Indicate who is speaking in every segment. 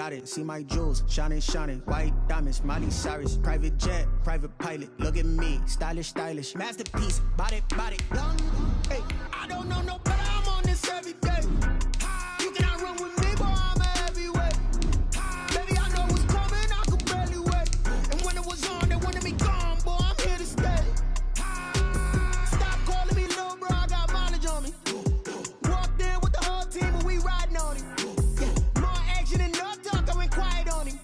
Speaker 1: got it. See my jewels, shining, shining. White diamonds, Miley Cyrus. Private jet, private pilot. Look at me, stylish, stylish. Masterpiece, body, body. Young, hey, I don't know no better. I'm on this every day. You cannot run with me, boy. I'm a heavyweight. Baby, I know what's coming. I could barely wait. And when it was on, they wanted me gone, boy. I'm here to stay. Stop calling me little bro. I got mileage on me. Walked in with the whole team and we riding on him. Yeah, more action and no talk. I went quiet on him.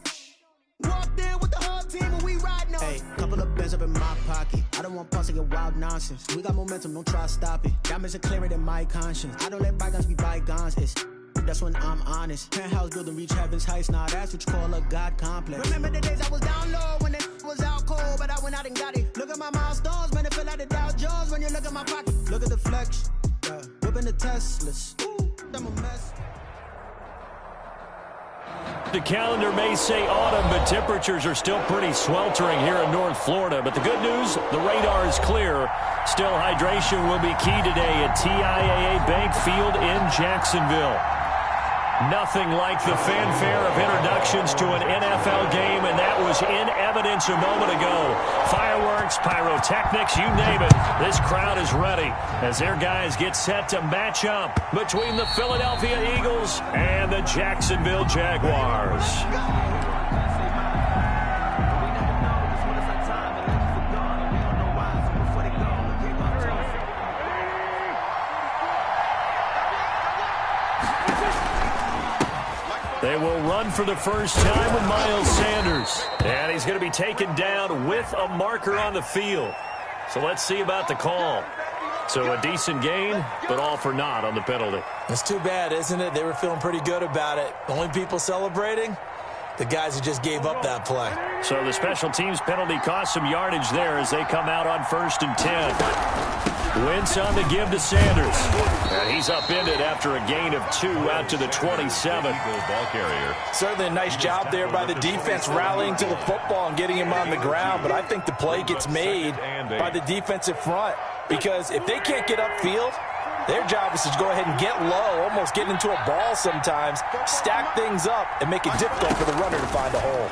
Speaker 1: Walked in with the whole team and we riding on him. Hey, couple of bands up in my pocket. I don't want pause to get wild nonsense. We got momentum, don't try to stop it. Diamonds are clearer than my conscience. I don't let bygones be bygones. That's when I'm honest. Penthouse building, reach heaven's heights. Now that's what you call a God complex. Remember the days I was down low when it was out cold, but I went out and got it. Look at my milestones, man, it feel like the Dow Jones when you look at my pocket. Look at the flex, whipping the Teslas. Ooh, I'm a mess.
Speaker 2: The calendar may say autumn, but temperatures are still pretty sweltering here in North Florida. But the good news, the radar is clear. Still, hydration will be key today at TIAA Bank Field in Jacksonville. Nothing like the fanfare of introductions to an NFL game, and that was in evidence a moment ago. Fireworks, pyrotechnics, you name it. This crowd is ready as their guys get set to match up between the Philadelphia Eagles and the Jacksonville Jaguars. They will run for the first time with Miles Sanders. And he's going to be taken down with a marker on the field. So let's see about the call. So a decent gain, but all for naught on the penalty.
Speaker 3: It's too bad, isn't it? They were feeling pretty good about it. The only people celebrating, the guys who just gave up that play.
Speaker 2: So the special teams penalty cost some yardage there as they come out on 1st and 10. Wentz on the give to Sanders. And he's upended after a gain of 2 out to the 27.
Speaker 4: Ball carrier.
Speaker 3: Certainly a nice job there by the defense rallying to the football and getting him on the ground. But I think the play gets made by the defensive front. Because if they can't get upfield, their job is to go ahead and get low, almost get into a ball sometimes, stack things up, and make it difficult for the runner to find a hole.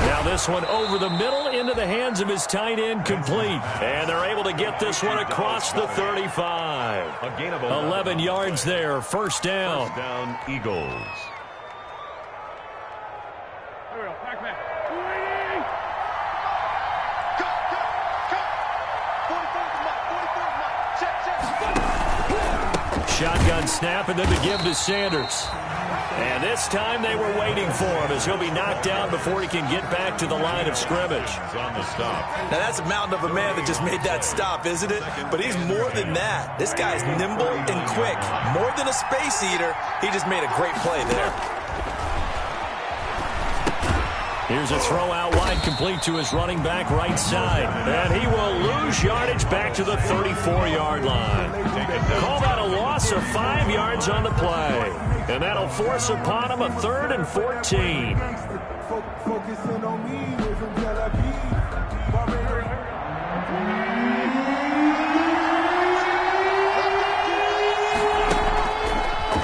Speaker 2: Now this one over the middle into the hands of his tight end, complete. And they're able to get this one across the 35.
Speaker 4: A gain of
Speaker 2: 11 yards there, first down.
Speaker 4: First down, Eagles.
Speaker 2: Shotgun snap and then the give to Sanders. And this time they were waiting for him as he'll be knocked out before he can get back to the line of scrimmage.
Speaker 4: On the stop.
Speaker 3: Now that's a mountain of a man that just made that stop, isn't it? But he's more than that. This guy's nimble and quick. More than a space eater, he just made a great play there.
Speaker 2: Here's a throw out wide, complete to his running back right side. And he will lose yardage back to the 34-yard line. Call that a loss of 5 yards on the play. And that'll force upon him a 3rd and 14.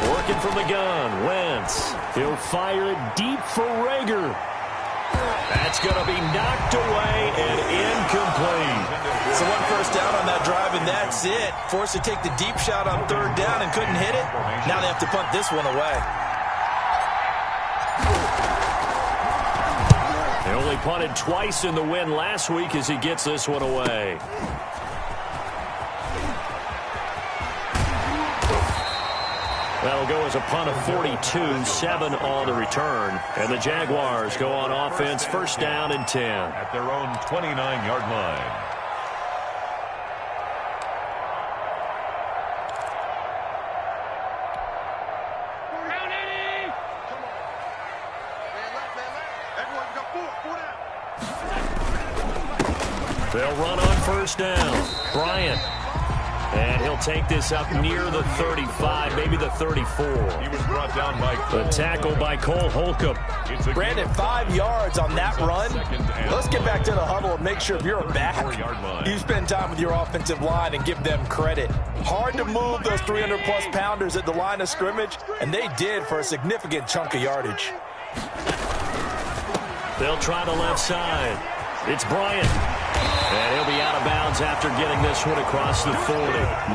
Speaker 2: Working from the gun, Wentz. He'll fire it deep for Rager. That's going to be knocked away and incomplete.
Speaker 3: So 1 first down on that drive, and that's it. Forced to take the deep shot on 3rd down and couldn't hit it. Now they have to punt this one away.
Speaker 2: They only punted twice in the win last week as he gets this one away. That'll go as a punt of 42, 7 on the return. And the Jaguars go on offense, first down and 10.
Speaker 4: At their own 29-yard line.
Speaker 2: They'll run on first down. Bryant. And he'll take this up near the 35, maybe the 34.
Speaker 4: He was brought down by
Speaker 2: The tackle by Cole Holcomb.
Speaker 3: Brandon, 5 yards on that run. Let's get back to the huddle and make sure if you're a back, you spend time with your offensive line and give them credit. Hard to move those 300-plus pounders at the line of scrimmage, and they did for a significant chunk of yardage.
Speaker 2: They'll try the left side. It's Bryant. And he'll be out of bounds after getting this one across the 40.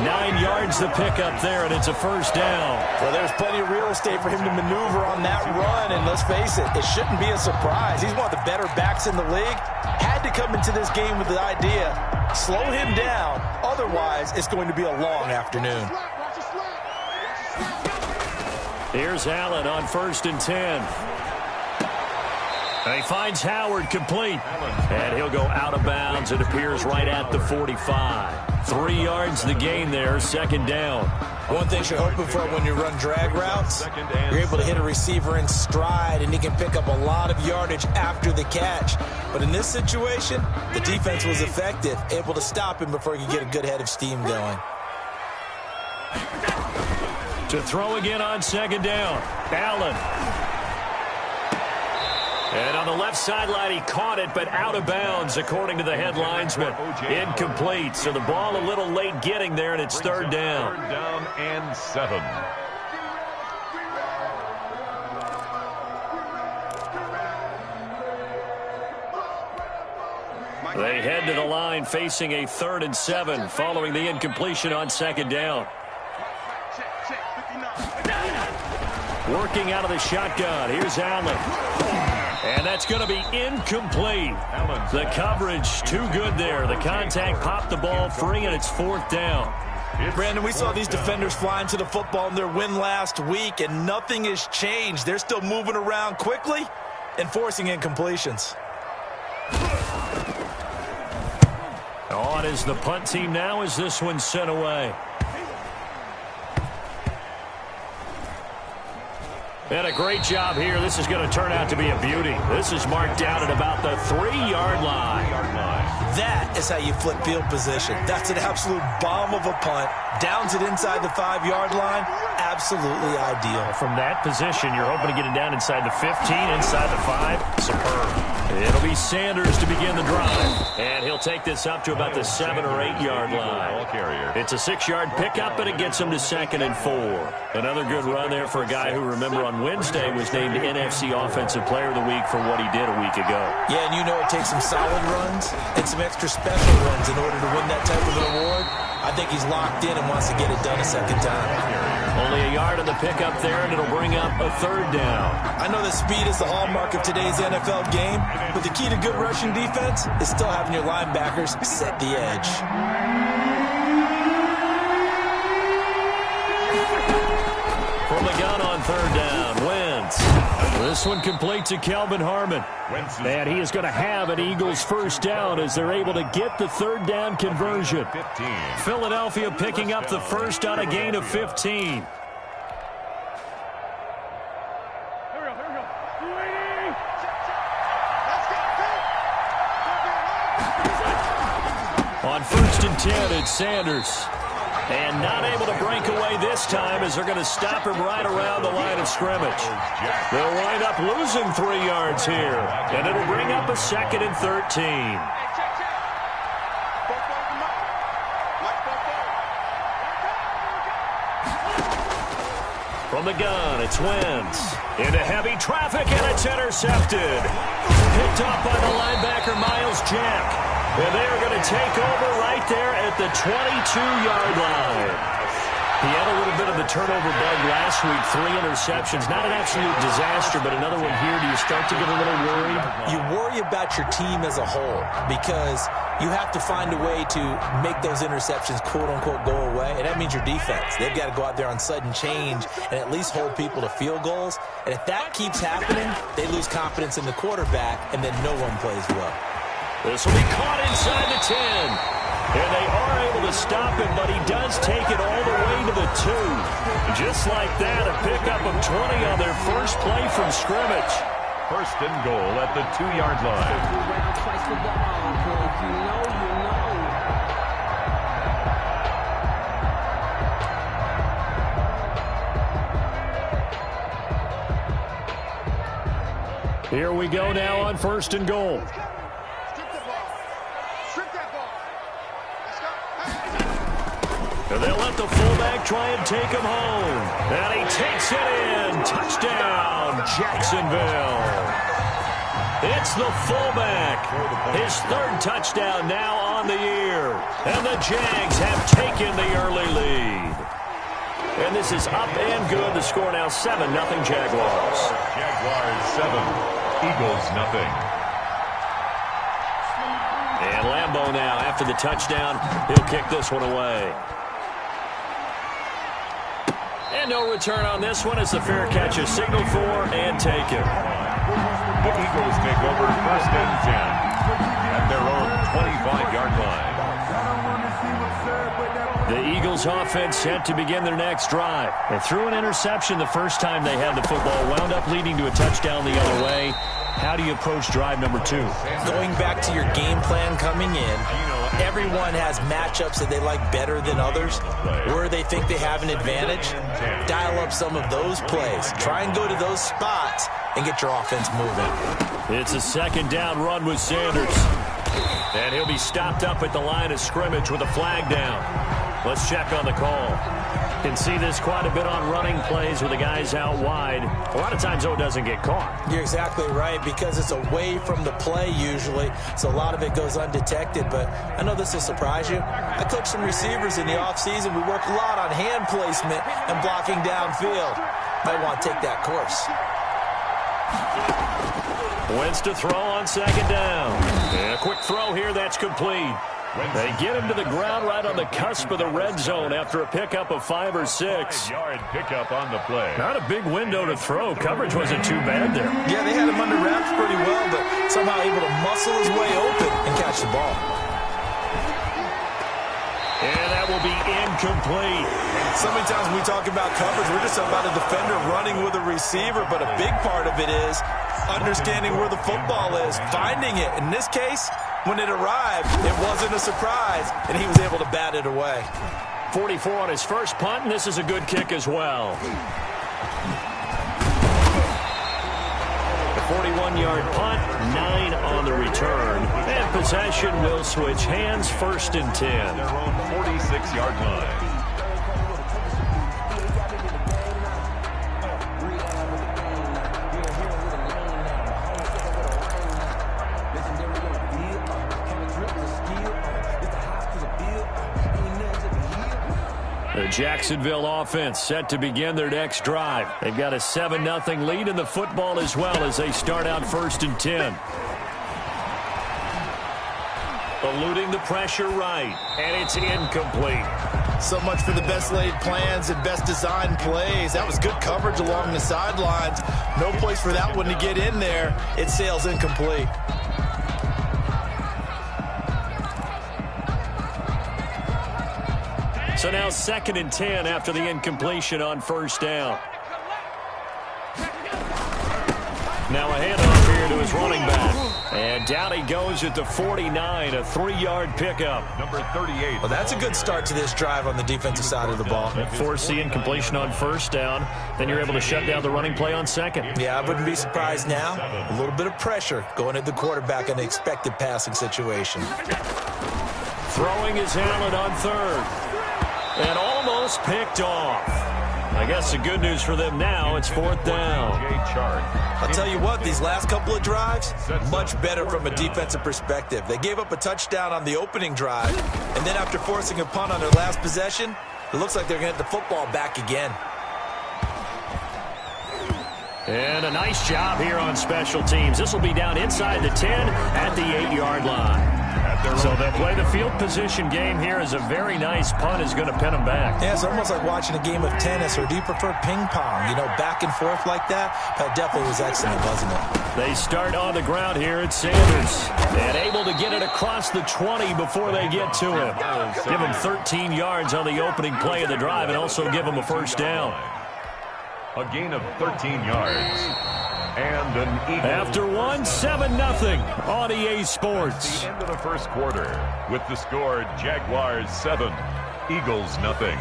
Speaker 2: 9 yards to pick up there, and it's a first down.
Speaker 3: Well, there's plenty of real estate for him to maneuver on that run, and let's face it, it shouldn't be a surprise. He's one of the better backs in the league. Had to come into this game with the idea, slow him down, otherwise it's going to be a long afternoon.
Speaker 2: Here's Allen on 1st and 10. And he finds Howard complete. And he'll go out of bounds. It appears right at the 45. 3 yards the gain there, second down.
Speaker 3: One thing you're hoping for when you run drag routes, you're able to hit a receiver in stride, and he can pick up a lot of yardage after the catch. But in this situation, the defense was effective, able to stop him before he could get a good head of steam going.
Speaker 2: To throw again on second down. Allen. And on the left sideline, he caught it, but out of bounds, according to the head linesman. Incomplete, so the ball a little late getting there, and it's third down.
Speaker 4: 3rd down and 7.
Speaker 2: They head to the line facing a 3rd and 7 following the incompletion on second down. Working out of the shotgun. Here's Allen. And that's going to be incomplete. The coverage too good there. The contact popped the ball free, and it's 4th down.
Speaker 3: Brandon, we saw these defenders flying to the football in their win last week, and nothing has changed. They're still moving around quickly and forcing incompletions.
Speaker 2: On is the punt team now as this one's sent away. And a great job here. This is going to turn out to be a beauty. This is marked down at about the 3-yard line.
Speaker 3: That is how you flip field position. That's an absolute bomb of a punt. Downs it inside the 5-yard line. Absolutely ideal.
Speaker 2: From that position, you're hoping to get it down inside the 15, inside the 5. Superb. It'll be Sanders to begin the drive. And he'll take this up to about the 7 or 8-yard line. It's a 6-yard pickup, and it gets him to 2nd and 4. Another good run there for a guy who, remember, on Wednesday was named NFC Offensive Player of the Week for what he did a week ago.
Speaker 3: Yeah, and you know it takes some solid runs and some extra special runs in order to win that type of an award. I think he's locked in and wants to get it done a second time.
Speaker 2: Only a yard on the pickup there, and it'll bring up a 3rd down.
Speaker 3: I know that speed is the hallmark of today's NFL game, but the key to good rushing defense is still having your linebackers set the edge.
Speaker 2: From the gun on 3rd down, Wentz. This one complete to Kelvin Harmon. And he is going to have an Eagles first down as they're able to get the 3rd down conversion. Philadelphia picking up the first on a gain of 15. On 1st and 10, it's Sanders. And not able to break away this time as they're going to stop him right around the line of scrimmage. They'll wind up losing 3 yards here. And it'll bring up a 2nd and 13. From the gun, it's Wentz. Into heavy traffic, and it's intercepted. Picked off by the linebacker, Miles Jack. And they are going to take over right there at the 22-yard line. He had a little bit of the turnover bug last week, 3 interceptions. Not an absolute disaster, but another one here. Do you start to get a little worried?
Speaker 3: You worry about your team as a whole because you have to find a way to make those interceptions, quote-unquote, go away, and that means your defense. They've got to go out there on sudden change and at least hold people to field goals. And if that keeps happening, they lose confidence in the quarterback, and then no one plays well.
Speaker 2: This will be caught inside the 10. And they are able to stop him, but he does take it all the way to the 2. Just like that, a pickup of 20 on their first play from scrimmage.
Speaker 4: 1st and goal at the 2-yard line.
Speaker 2: Here we go now on 1st and goal. And they'll let the fullback try and take him home. And he takes it in. Touchdown, Jacksonville. It's the fullback. His 3rd touchdown now on the year. And the Jags have taken the early lead. And this is up and good. The score now 7-0 Jaguars.
Speaker 4: Jaguars 7, Eagles nothing.
Speaker 2: And Lambeau now after the touchdown. He'll kick this one away. And no return on this one as the fair catch is signaled for and taken.
Speaker 4: The Eagles take over 1st and 10 at their own 25-yard line.
Speaker 2: The Eagles offense set to begin their next drive. They threw an interception the first time they had the football, wound up leading to a touchdown the other way. How do you approach drive number 2?
Speaker 3: Going back to your game plan coming in, everyone has matchups that they like better than others. Where they think they have an advantage, dial up some of those plays. Try and go to those spots and get your offense moving.
Speaker 2: It's a 2nd down run with Sanders. And he'll be stopped up at the line of scrimmage with a flag down. Let's check on the call. Can see this quite a bit on running plays with the guys out wide. A lot of times, though, it doesn't get caught.
Speaker 3: You're exactly right, because it's away from the play usually, so a lot of it goes undetected. But I know this will surprise you. I coach some receivers in the offseason. We work a lot on hand placement and blocking downfield. Might want to take that course.
Speaker 2: Wentz to throw on 2nd down. And a quick throw here, that's complete. They get him to the ground right on the cusp of the red zone after a pickup of 5 or 6.
Speaker 4: Yard pickup on the play.
Speaker 2: Not a big window to throw. Coverage wasn't too bad there.
Speaker 3: Yeah, they had him under wraps pretty well, but somehow able to muscle his way open and catch the ball.
Speaker 2: And that will be incomplete.
Speaker 3: So many times when we talk about coverage, we're just about a defender running with a receiver, but a big part of it is understanding where the football is, finding it. In this case, when it arrived, it wasn't a surprise, and he was able to bat it away.
Speaker 2: 44 on his first punt, and this is a good kick as well. The 41-yard punt, 9 on the return. And possession will switch hands, 1st and 10.
Speaker 4: Their own 46-yard line.
Speaker 2: The Jacksonville offense set to begin their next drive. They've got a 7-0 lead in the football as well as they start out 1st and 10. Eluding the pressure right, and it's incomplete.
Speaker 3: So much for the best laid plans and best designed plays. That was good coverage along the sidelines. No place for that one to get in there. It sails incomplete.
Speaker 2: So now 2nd and 10 after the incompletion on 1st down. Now a handoff here to his running back. And down he goes at the 49, a 3-yard pickup.
Speaker 4: Number 38.
Speaker 3: Well, that's a good start to this drive on the defensive side of the ball.
Speaker 2: Force the incompletion on 1st down. Then you're able to shut down the running play on 2nd.
Speaker 3: Yeah, I wouldn't be surprised now. A little bit of pressure going at the quarterback in the expected passing situation.
Speaker 2: Throwing is Allen on 3rd. And almost picked off. I guess the good news for them now, it's 4th down.
Speaker 3: I'll tell you what, these last couple of drives, much better from a defensive perspective. They gave up a touchdown on the opening drive, and then after forcing a punt on their last possession, it looks like they're going to get the football back again.
Speaker 2: And a nice job here on special teams. This will be down inside the 10 at the 8-yard line. So they'll play the field position game here as a very nice punt is going to pin them back.
Speaker 3: Yeah, it's almost like watching a game of tennis, or do you prefer ping pong? You know, back and forth like that? That definitely was excellent, wasn't it?
Speaker 2: They start on the ground here at Sanders. And able to get it across the 20 before they get to him. Give him 13 yards on the opening play of the drive and also give him a 1st down.
Speaker 4: A gain of 13 yards. And an Eagle.
Speaker 2: After one, 7-0 on EA Sports.
Speaker 4: At the end of the first quarter, with the score Jaguars 7, Eagles nothing.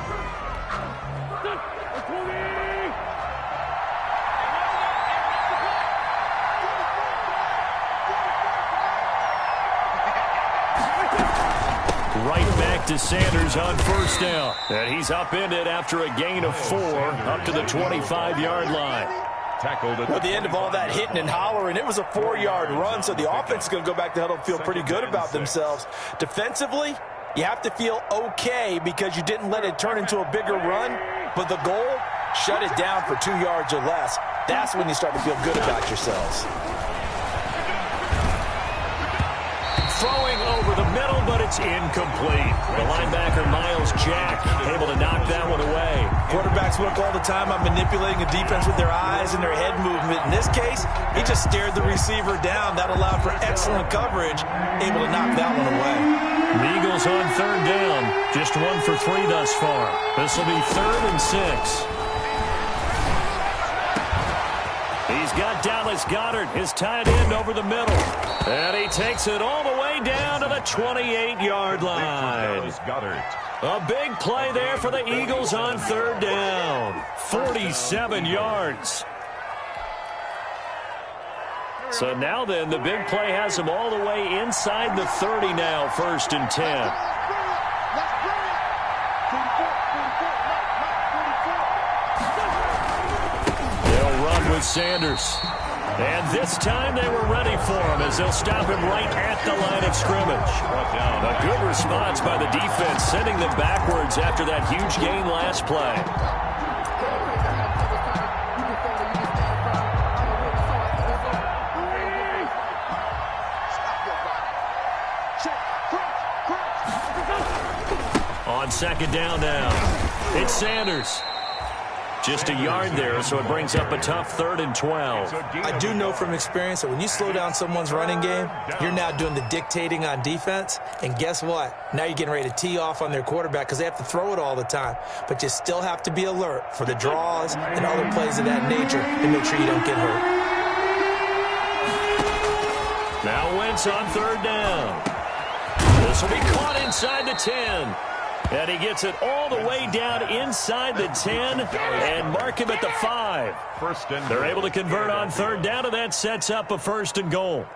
Speaker 2: Right back to Sanders on first down. And he's upended after a gain of 4 up to the 25-yard line.
Speaker 4: Tackled
Speaker 3: At the end of all that hitting and hollering, it was a 4-yard run, so the offense is going to go back to huddle and feel pretty good about themselves. Defensively, you have to feel okay because you didn't let it turn into a bigger run, but the goal, shut it down for 2 yards or less. That's when you start to feel good about yourselves.
Speaker 2: Throwing over the middle, but it's incomplete. The linebacker, Miles Jack, able to knock that one away.
Speaker 3: Quarterbacks work all the time on manipulating a defense with their eyes and their head movement. In this case, he just stared the receiver down. That allowed for excellent coverage, able to knock that one away.
Speaker 2: The Eagles on third down, just 1 for 3 thus far. This will be 3rd and 6. He's got Dallas Goedert, his tight end, over the middle. And he takes it all the way down to the 28-yard line. A big play there for the Eagles on third down. 47 yards. So now then, the big play has him all the way inside the 30 now, 1st and 10. With Sanders. And this time they were ready for him as they'll stop him right at the line of scrimmage. A good response by the defense, sending them backwards after that huge gain last play. On second down now, it's Sanders. Just a yard there, so it brings up a tough 3rd and 12.
Speaker 3: I do know from experience that when you slow down someone's running game, you're now doing the dictating on defense. And guess what? Now you're getting ready to tee off on their quarterback because they have to throw it all the time. But you still have to be alert for the draws and other plays of that nature to make sure you don't get hurt.
Speaker 2: Now Wentz on third down. This will be caught inside the 10. And he gets it all the way down inside the 10 and mark him at the 5. They're able to convert on third down, and that sets up a 1st and goal.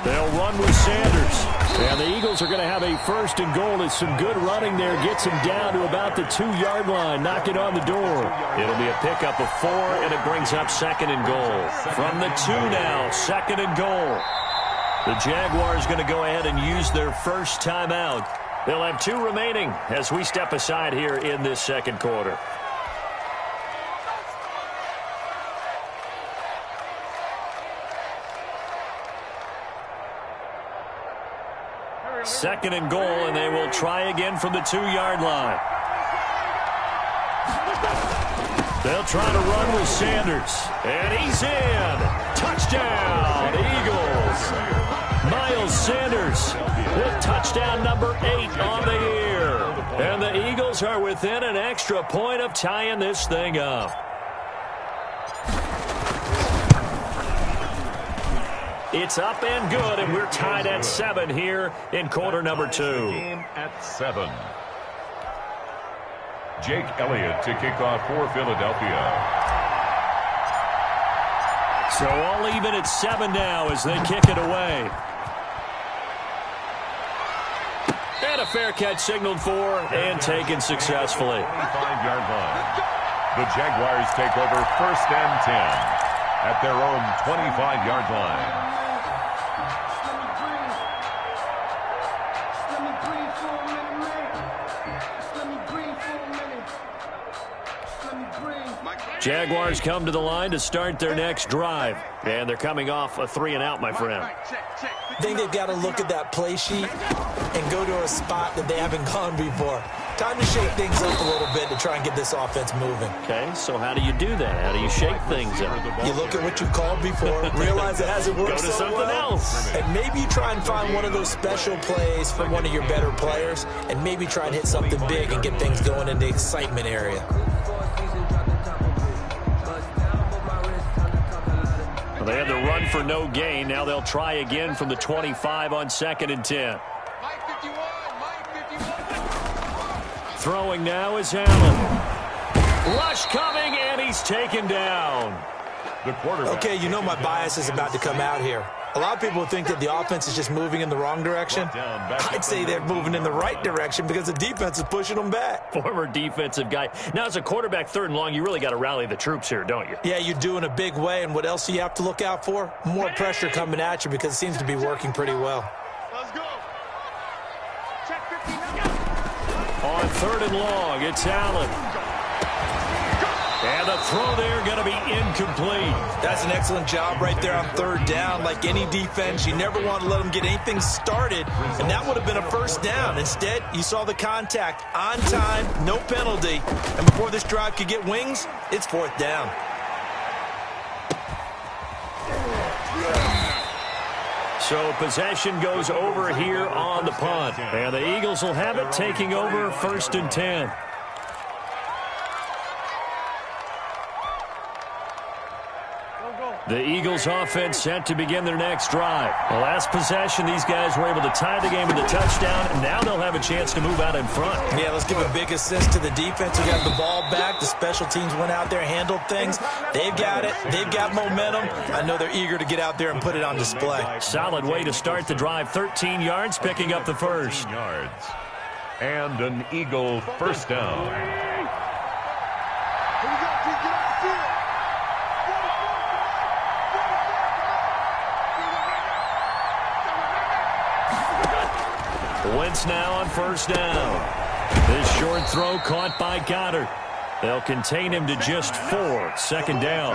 Speaker 2: They'll run with Sanders. And the Eagles are going to have a 1st and goal as some good running there gets him down to about the 2-yard line. Knock it on the door. It'll be a pickup of 4, and it brings up 2nd and goal. From the 2 now, 2nd and goal. The Jaguars going to go ahead and use their first timeout. They'll have 2 remaining as we step aside here in this second quarter. Second and goal, and they will try again from the 2-yard line. They'll try to run with Sanders, and he's in. Touchdown, Eagles. Miles Sanders with touchdown number 8 on the year. And the Eagles are within an extra point of tying this thing up. It's up and good, and we're tied at 7 here in quarter number 2.
Speaker 4: Game at 7. Jake Elliott to kick off for Philadelphia.
Speaker 2: So all even at 7 now as they kick it away. And a fair catch signaled for and taken successfully.
Speaker 4: 25-yard line. The Jaguars take over 1st and 10 at their own 25-yard line.
Speaker 2: Jaguars come to the line to start their next drive. And they're coming off a 3-and-out, my friend.
Speaker 3: I think they've got to look at that play sheet and go to a spot that they haven't gone before. Time to shake things up a little bit to try and get this offense moving.
Speaker 2: Okay, so how do you do that? How do you shake things up?
Speaker 3: You look at what you called before, realize it hasn't worked
Speaker 2: Go to
Speaker 3: so
Speaker 2: something
Speaker 3: well,
Speaker 2: else.
Speaker 3: and maybe you try and find one of those special plays from one of your better players, and maybe try and hit something big and get things going in the excitement area.
Speaker 2: They had the run for no gain. Now they'll try again from the 25 on 2nd and 10. Throwing now is Allen. Rush coming, and he's taken down.
Speaker 3: Okay, you know my bias is about to come out here. A lot of people think that the offense is just moving in the wrong direction. I'd say they're moving in the right direction because the defense is pushing them back.
Speaker 2: Former defensive guy. Now, as a quarterback, 3rd and long, you really got to rally the troops here, don't you?
Speaker 3: Yeah, you do in a big way, and what else do you have to look out for? More pressure coming at you because it seems to be working pretty well.
Speaker 5: Let's go. Check 15.
Speaker 2: On 3rd and long, it's Allen. And the throw there going to be incomplete.
Speaker 3: That's an excellent job right there on 3rd down. Like any defense, you never want to let them get anything started, and that would have been a 1st down. Instead, you saw the contact on time, no penalty, and before this drive could get wings, it's 4th down.
Speaker 2: So possession goes over here on the punt, and the Eagles will have it, taking over 1st and 10. The Eagles offense set to begin their next drive. The last possession, these guys were able to tie the game with a touchdown, and now they'll have a chance to move out in front.
Speaker 3: Yeah, let's give a big assist to the defense who got the ball back. The special teams went out there, handled things. They've got it. They've got momentum. I know they're eager to get out there and put it on display.
Speaker 2: Solid way to start the drive. 13 yards, picking up the first.
Speaker 4: Yards. And an Eagle 1st down.
Speaker 2: Wentz now on 1st down. This short throw caught by Goddard. They'll contain him to just 4. 2nd down.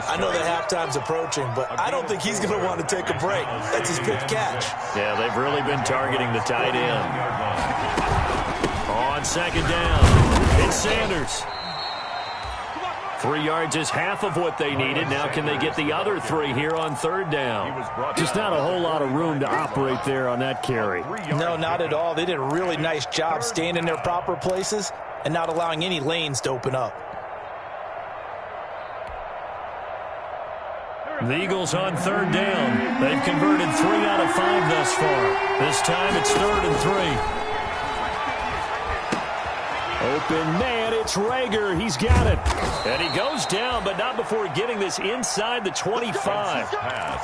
Speaker 3: I know that halftime's approaching, but I don't think he's going to want to take a break. That's his 5th catch.
Speaker 2: Yeah, they've really been targeting the tight end. On 2nd down, it's Sanders. 3 yards is half of what they needed. Now can they get the other 3 here on 3rd down? Just not a whole lot of room to operate there on that carry.
Speaker 3: No, not at all. They did a really nice job staying in their proper places and not allowing any lanes to open up.
Speaker 2: The Eagles on 3rd down. They've converted 3 out of 5 thus far. This time it's 3rd and 3. Open man, it's Rager. He's got it. And he goes down, but not before getting this inside the 25.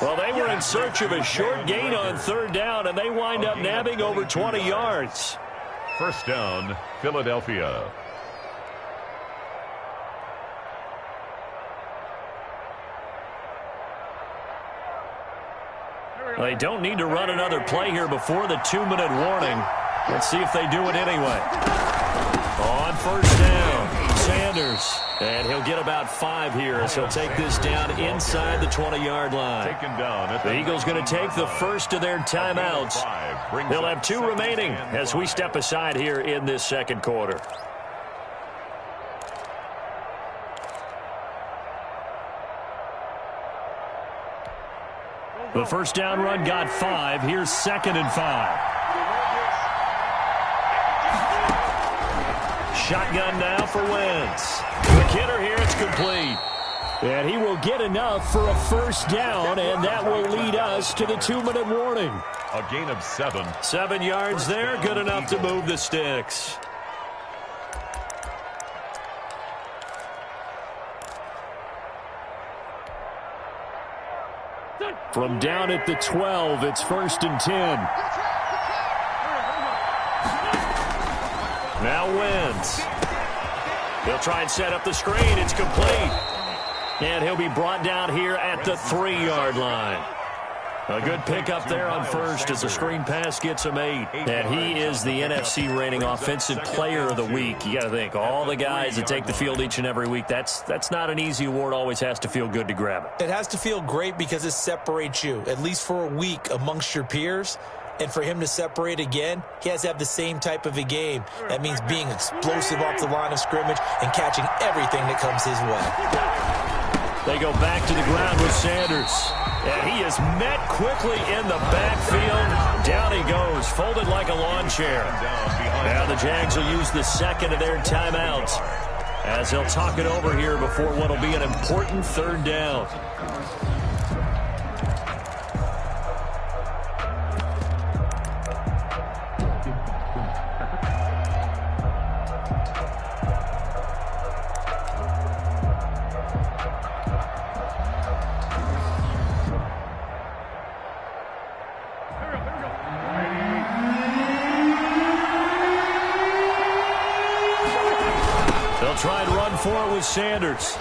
Speaker 2: Well, they were in search of a short gain on 3rd down, and they wind up nabbing over 20 yards.
Speaker 4: 1st down, Philadelphia.
Speaker 2: They don't need to run another play here before the 2-minute warning. Let's see if they do it anyway. On 1st down, Sanders. And he'll get about 5 here as he'll take this down inside the 20-yard line. The Eagles going to take the first of their timeouts. They'll have 2 remaining as we step aside here in this 2nd quarter. The 1st down run got 5. Here's 2nd and 5. Shotgun now for Wentz. The kidder here, it's complete. And he will get enough for a 1st down, and that will lead us to the 2-minute warning.
Speaker 4: A gain of 7.
Speaker 2: 7 yards there, good enough to move the sticks. From down at the 12, it's 1st and 10. Now Wentz. He'll try and set up the screen. It's complete. And he'll be brought down here at the 3-yard line. A good pickup there on 1st as the screen pass gets him 8. And he is the NFC reigning offensive player of the week. You got to think, all the guys that take the field each and every week, that's not an easy award. Always has to feel good to grab it.
Speaker 3: It has to feel great because it separates you, at least for a week, amongst your peers. And for him to separate again, he has to have the same type of a game. That means being explosive off the line of scrimmage and catching everything that comes his way.
Speaker 2: They go back to the ground with Sanders. And he is met quickly in the backfield. Down he goes, folded like a lawn chair. Now the Jags will use the 2nd of their timeouts as they'll talk it over here before what will be an important 3rd down. try and run for it with Sanders.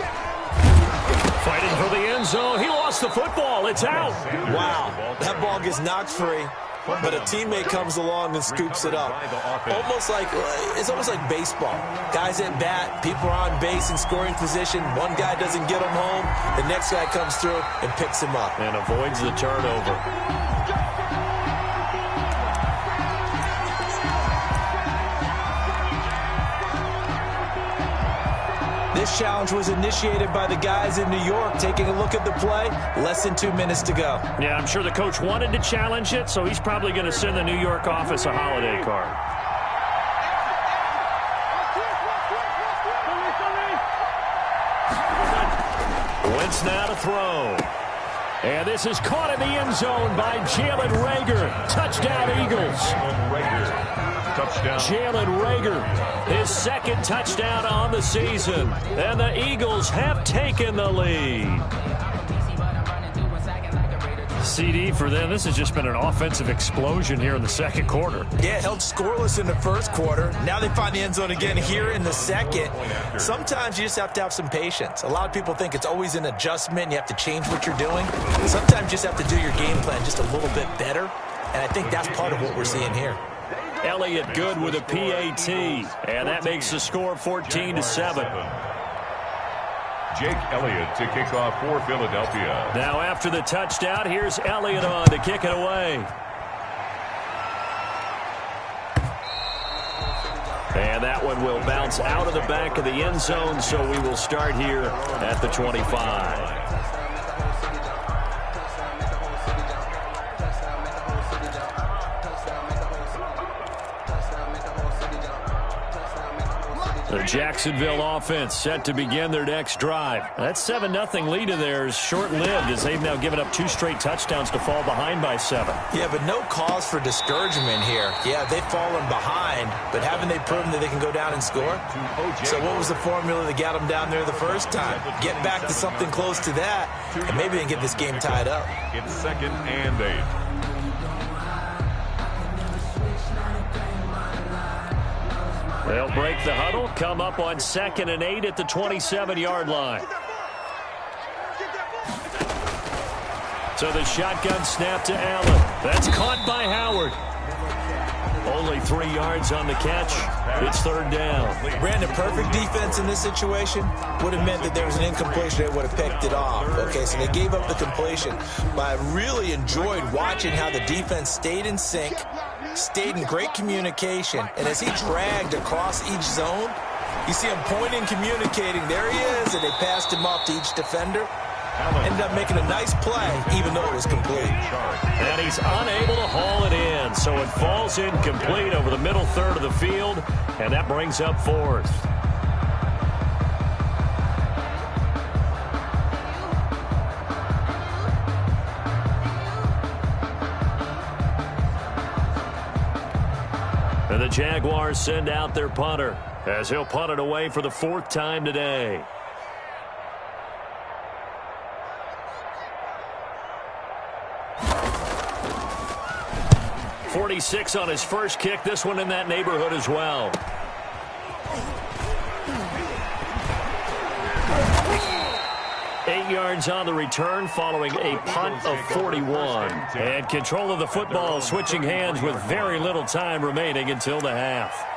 Speaker 2: Fighting for the end zone. He lost the football. It's out.
Speaker 3: Wow, that ball gets knocked free, but a teammate comes along and scoops it up. It's almost like baseball. Guys at bat, people are on base in scoring position. One guy doesn't get him home. The next guy comes through and picks him up.
Speaker 2: And avoids the turnover.
Speaker 3: This challenge was initiated by the guys in New York. Taking a look at the play, less than 2 minutes to go.
Speaker 2: Yeah, I'm sure the coach wanted to challenge it, so he's probably going to send the New York office a holiday card. Wentz now to throw. And this is caught in the end zone by Jalen Reagor. Touchdown, Eagles. Jalen Reagor, his second touchdown on the season. And the Eagles have taken the lead. CD for them. This has just been an offensive explosion here in the second quarter.
Speaker 3: Yeah, held scoreless in the first quarter. Now they find the end zone again here in the second. Sometimes you just have to have some patience. A lot of people think it's always an adjustment. You have to change what you're doing. Sometimes you just have to do your game plan just a little bit better. And I think that's part of what we're seeing here.
Speaker 2: Elliott good with a PAT. And that makes the score 14-7.
Speaker 4: Jake Elliott to kick off for Philadelphia.
Speaker 2: Now after the touchdown, here's Elliott on to kick it away. And that one will bounce out of the back of the end zone, so we will start here at the 25. The Jacksonville offense set to begin their next drive. That 7-0 lead of theirs short-lived as they've now given up 2 straight touchdowns to fall behind by 7.
Speaker 3: Yeah, but no cause for discouragement here. Yeah, they've fallen behind, but haven't they proven that they can go down and score? So what was the formula that got them down there the first time? Get back to something close to that, and maybe they can get this game tied up.
Speaker 4: It's 2nd and 8.
Speaker 2: They'll break the huddle, come up on 2nd and 8 at the 27-yard line. So the shotgun snap to Allen. That's caught by Howard. Only 3 yards on the catch. It's 3rd down.
Speaker 3: Brandon, perfect defense in this situation would have meant that there was an incompletion. They would have picked it off. Okay, so they gave up the completion. But I really enjoyed watching how the defense stayed in sync, stayed in great communication, and as he dragged across each zone, you see him pointing, communicating. There he is, and they passed him off to each defender. Ended up making a nice play, even though it was complete.
Speaker 2: And he's unable to haul it in, so it falls incomplete over the middle third of the field, and that brings up 4th. And the Jaguars send out their punter as he'll punt it away for the 4th time today. 46 on his first kick. This one in that neighborhood as well. Eight yards on the return following a punt of 41. And control of the football switching hands with very little time remaining until the half.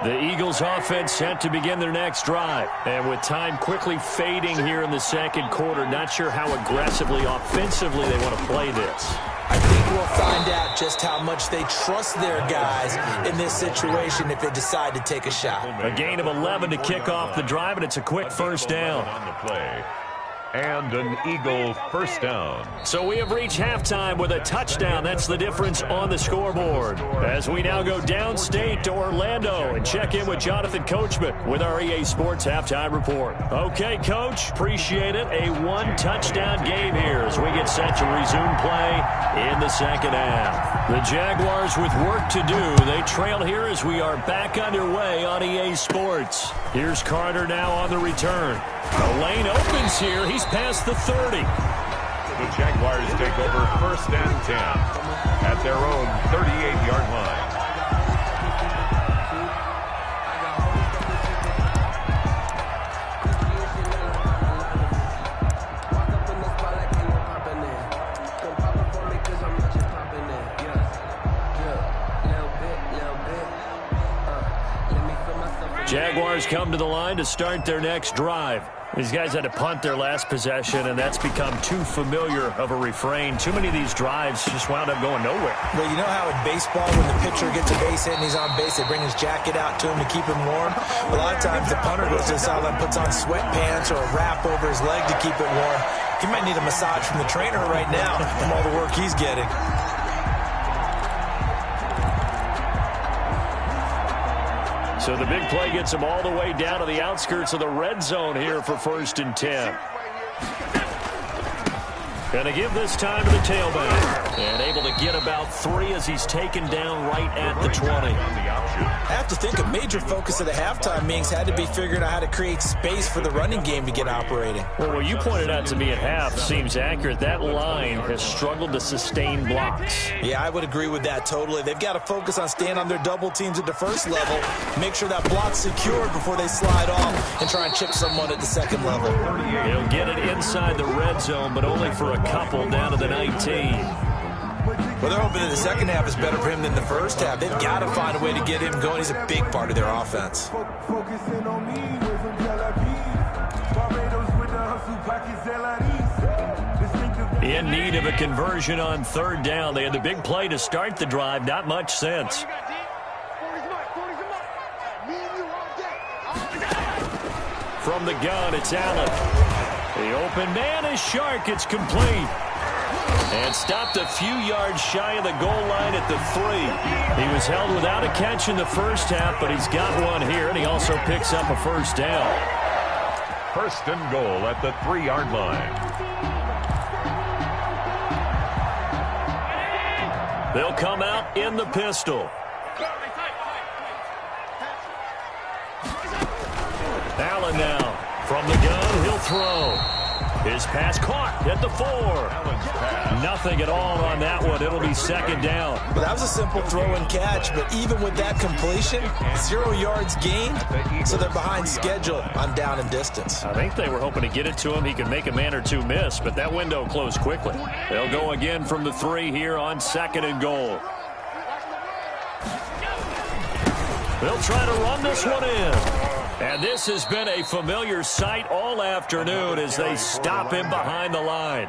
Speaker 2: The Eagles offense set to begin their next drive. And with time quickly fading here in the second quarter, not sure how aggressively, offensively they want to play this.
Speaker 3: I think we'll find out just how much they trust their guys in this situation if they decide to take a shot.
Speaker 2: A gain of 11 to kick off the drive, and it's a quick first down.
Speaker 4: On the play. And an Eagle first down.
Speaker 2: So we have reached halftime with a touchdown. That's the difference on the scoreboard. As we now go downstate to Orlando and check in with Jonathan Coachman with our EA Sports Halftime Report. Okay, Coach, appreciate it. A one-touchdown game here as we get set to resume play in the second half. The Jaguars with work to do. They trail here as we are back underway on EA Sports. Here's Carter now on the return. The lane opens here. He's past the 30.
Speaker 4: The Jaguars take over 1st and 10 at their own 38-yard line.
Speaker 2: Jaguars come to the line to start their next drive. These guys had to punt their last possession, and that's become too familiar of a refrain. Too many of these drives just wound up going nowhere.
Speaker 3: Well, you know how in baseball, when the pitcher gets a base hit and he's on base, they bring his jacket out to him to keep him warm? A lot of times the punter goes to the sideline, puts on sweatpants or a wrap over his leg to keep it warm. He might need a massage from the trainer right now from all the work he's getting.
Speaker 2: So the big play gets him all the way down to the outskirts of the red zone here for 1st and 10. Going to give this time to the tailback. And able to get about 3 as he's taken down right at the 20.
Speaker 3: I have to think a major focus of the halftime meetings had to be figuring out how to create space for the running game to get operating.
Speaker 2: Well, what you pointed out to me at half seems accurate. That line has struggled to sustain blocks.
Speaker 3: Yeah, I would agree with that totally. They've got to focus on staying on their double teams at the first level, make sure that block's secured before they slide off and try and chip someone at the second level.
Speaker 2: He'll get it inside the red zone, but only for a couple down to the 19.
Speaker 3: Well, they're hoping that the second half is better for him than the first half. They've got to find a way to get him going. He's a big part of their offense.
Speaker 2: In need of a conversion on 3rd down. They had the big play to start the drive. Not much sense. From the gun, it's Allen. The open man is Shark. It's complete. And stopped a few yards shy of the goal line at the 3. He was held without a catch in the first half, but he's got one here, and he also picks up a 1st down.
Speaker 4: 1st and goal at the 3-yard line.
Speaker 2: They'll come out in the pistol. Allen now from the gun. He'll throw. His pass caught at the 4. Nothing at all on that one. It'll be 2nd down.
Speaker 3: Well, that was a simple throw and catch, but even with that completion, 0 yards gained, so they're behind schedule on down and distance.
Speaker 2: I think they were hoping to get it to him. He could make a man or two miss, but that window closed quickly. They'll go again from the 3 here on 2nd and goal. They'll try to run this one in. And this has been a familiar sight all afternoon as they stop him behind the line.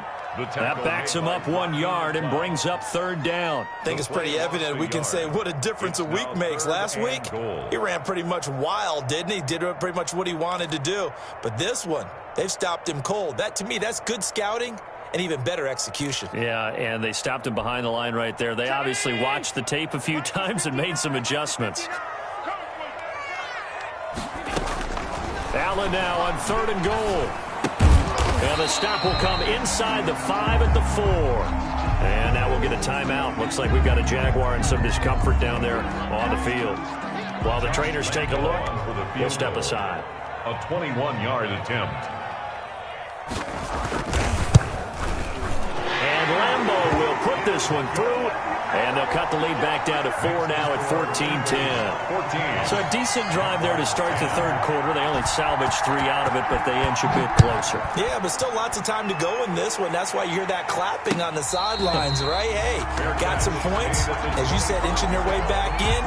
Speaker 2: That backs him up 1 yard and brings up 3rd down.
Speaker 3: I think it's pretty evident. We can say what a difference a week makes. Last week, he ran pretty much wild, didn't he? Did pretty much what he wanted to do. But this one, they've stopped him cold. That, to me, that's good scouting and even better execution.
Speaker 2: Yeah, and they stopped him behind the line right there. They obviously watched the tape a few times and made some adjustments. Allen now on 3rd and goal. And the stop will come inside the 5 at the 4. And now we'll get a timeout. Looks like we've got a Jaguar in some discomfort down there on the field. While the trainers take a look, we'll step aside.
Speaker 4: A 21-yard attempt.
Speaker 2: And Lambeau will put this one through. And they'll cut the lead back down to 4 now at 14-10. So a decent drive there to start the 3rd quarter. They only salvaged 3 out of it, but they inch a bit closer.
Speaker 3: Yeah, but still lots of time to go in this one. That's why you hear that clapping on the sidelines, right? Hey, got some points. As you said, inching their way back in.